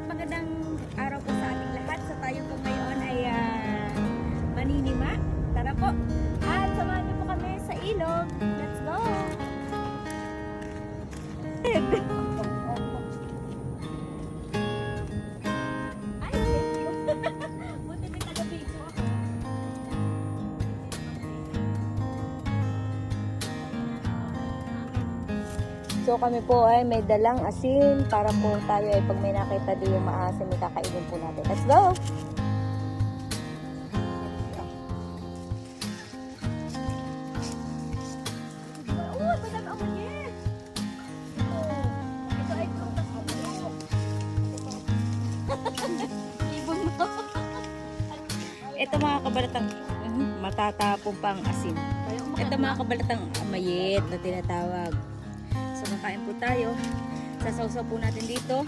magandang araw po sa ating lahat. So tayo po ngayon ay maninima. Tara po. At samahan niyo po kami sa ilog. Let's go! Ay, thank you. Buti may taga-video ako. So kami po ay may dalang asin para po tayo ay pag may nakita din yung maasim, may kakainin po natin. Let's go! Oh, madami ako yes! Ito ay prutas ako. Ibon mo. Ito mga kabalatang matatapong pang asin. Ito mga kabalatang mayet na tinatawag. So, kakain po tayo. Sasawsaw po natin dito.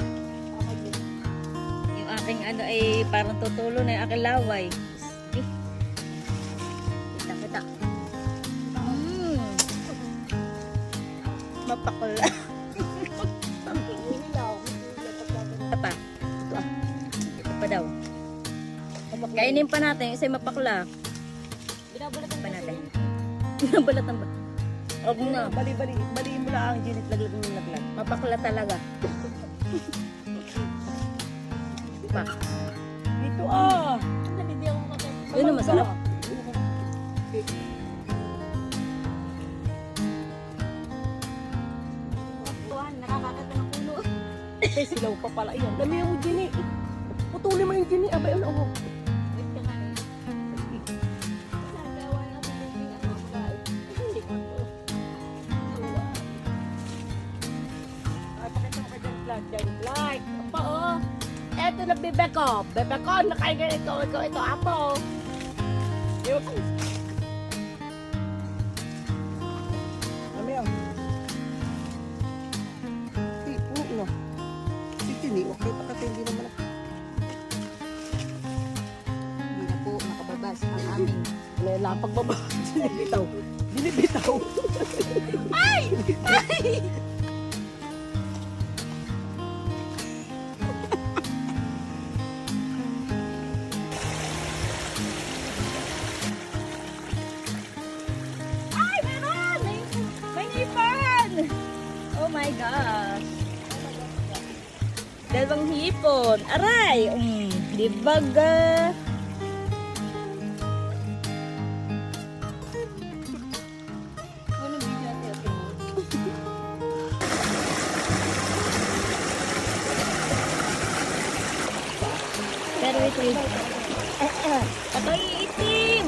Yung aking ano ay parang tutulo na yung aking laway. Eh. Kita. Mapakula. Ito pa. Ito pa daw. Kainin pa natin. Isa'y mapakla. Binabalatan pa natin. Binabalatan ba? Huwag na. Baliin mo lang ang ginit, laglag mo yung laglag. Mapakla talaga. Pa. Dito ah! Yun ang masarap. Nakakakata ng puno. Eh, silaw pa pala yan. Dami yung gini. Putuli mo yung gini. Abay, ano? Wait ka nga eh. Nagawa na mo yung ano ba? Ay, pakita mo kay Jan Flag. Apa, oh. Eto na bebe ko. Bebe ko, nakain ka ito. Ito, apo. Yun. Ano yan? No. Hindi, okay pa kasi hindi naman ako. Hindi na po makababas ang aming. Wala pagbaba. Binibitaw. Binibitaw. Ay! Ay, meron! May hipon! Oh my gosh! Dalawang hipon. Aray! Di baga. Pero ito yung ito iitim.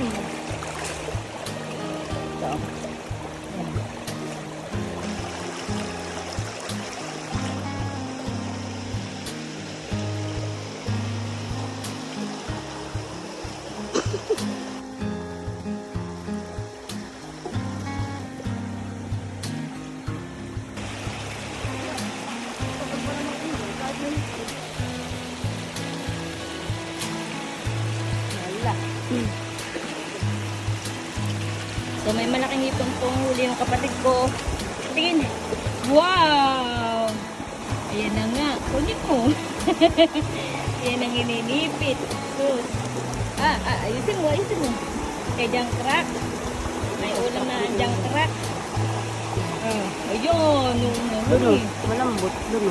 Ito. Wala. So may malaking hipon pong huli yung kapatid ko. Tingin. Wow! Ayan na nga. Kunin mo. Ayan ang ininipit. Sus. Ayusin mo. Kay Jang Crack. May ulam na ang Jang Crack. Ayun. Duno. Malambot. Duno.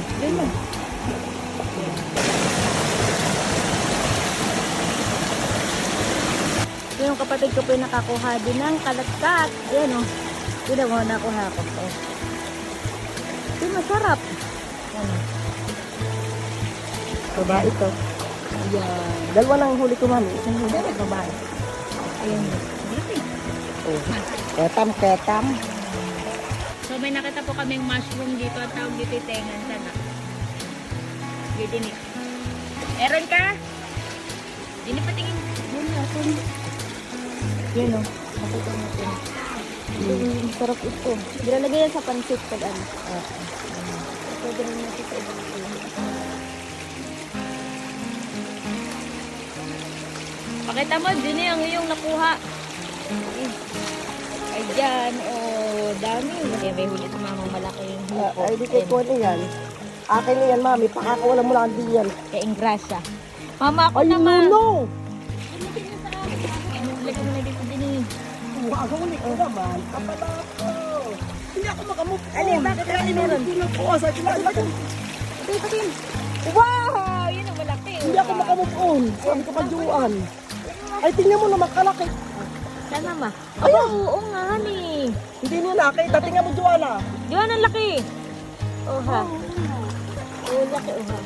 So, yung kapatid ko po yung nakakuha din ng kalatkat. Ayan o. Hindi mo nakuha ko. Oh. Ito masarap. Ano? Baba ito. Ayan. Dalawa lang huli ko, mami. Isang huli ko babae. Ayan. Oh. Ketam. So may nakita po kaming mushroom dito. Ang tawag dito yung tengan. Sana. Gidinik. Meron ka? Hindi patingin. Yun na. Yun o. Makita natin. Sarap ito. Nilalagay yan sa pansit pag ano. Pwede rin natin sa ibang ito. Pakita mo, din yung iyong nakuha. Ay dyan, dami. May huli sa mga malaki yung hipon. Ay, di ko po na yan. Akin na yan, mami. Pakakawalan mo lang din yan. Kaya ingrasya. Mama, ako Ay, naman. no! Lagyan mo na dito din eh. Wow, huli ko naman. Kapala ko. Hindi ako makamove on. Alin, bakit? Kaya Bakit meron? inulog ko. Sa akin na. Patin. Wow! Yun ang malaki. Hindi ako makamove on. Sabi ko kadyuan. Ay, tingnan mo naman kalaki. Sana ma. Ay, Oo nga, honey. hindi mo nakita. Tingnan mo, Juana. Di ba ang laki? Oha. Oh, laki, oha.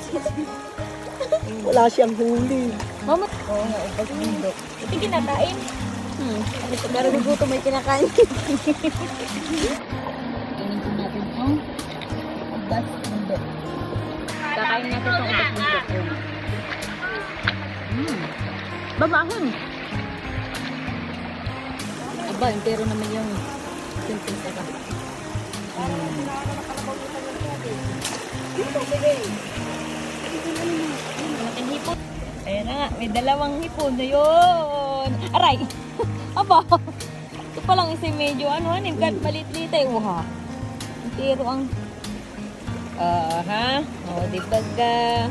Wala siyang huli. Mama. Oo nga, ubas bundok. Ito kinakain. Pero gugutom may kinakain. Tingin natin ang ubas bundok. Kakain natin itong ubas bundok. Babahon. Aba, pero naman yung simple sa ka. Malaking hipon. Ayan na nga, may dalawang hipon na yun. Aray! Aba! Ito pa lang isa medyo ano, kahit malit-lit ay uha. Pero ang... Aha, o di baga.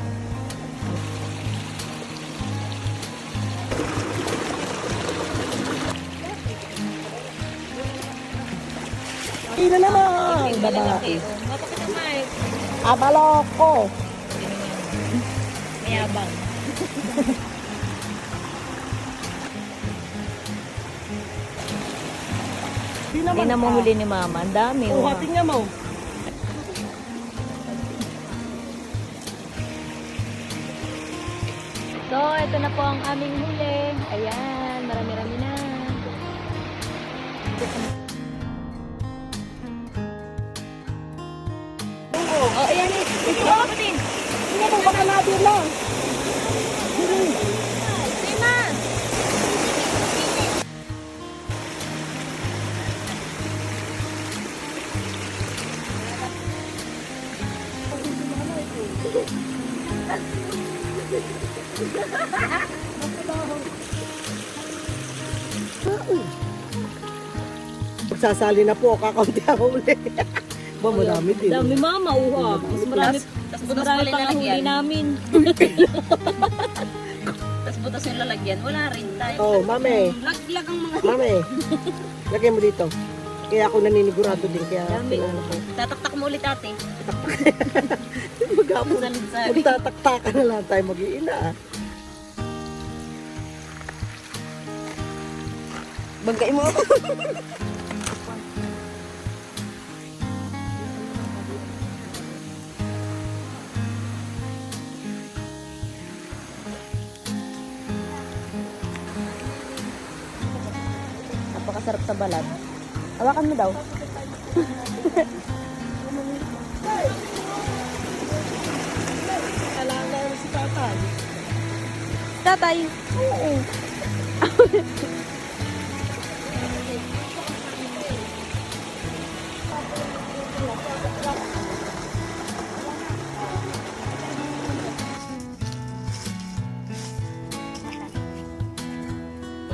Ina naman. Yung malalaki. Mapakit ang mic. Abaloko. Mayabang. Hindi Hindi na mahuli ni Mama. Ang dami. Oo, oh. tingnan mo. So, ito na po ang aming huli. Ayan, marami-rami na. Oh, ayan eh. Ito kapatid. Tingnan mo, baka natin lang. Sima! Magsasali na po, kakaunti ang huli. Ba, marami din. Dami Mama, uha. Mas marami, mas marami pang huli namin. Tapos butas yung lalagyan, wala rin tayo. Oh, mami. Laglag ang mga Mami. Lagay mo dito. Kaya ako naninigurado din, kaya Dami. pinano ko. tataktak mo ulit ate. Magkapon. Salit-salit. Magtataktakan na lang tayo mag-iina. Bagay mo ako. Napakasarap sa balat. Hawakan mo daw. Kailangan si tatay. Tatay. Oo.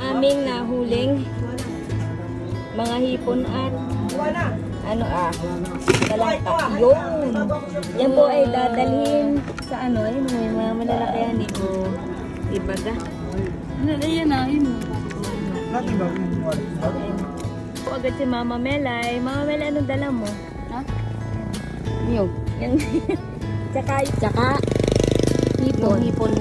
Aming nahuling mga hipon at talangka. Yun. Yan po ay dadalhin sa ayun may mga malalakayan dito. Ibaga. Ayun. Po agad si Mama Melay. Mama Melay, anong dala mo? Ha? Niyog. Yan. Tsaka hipon. Hipon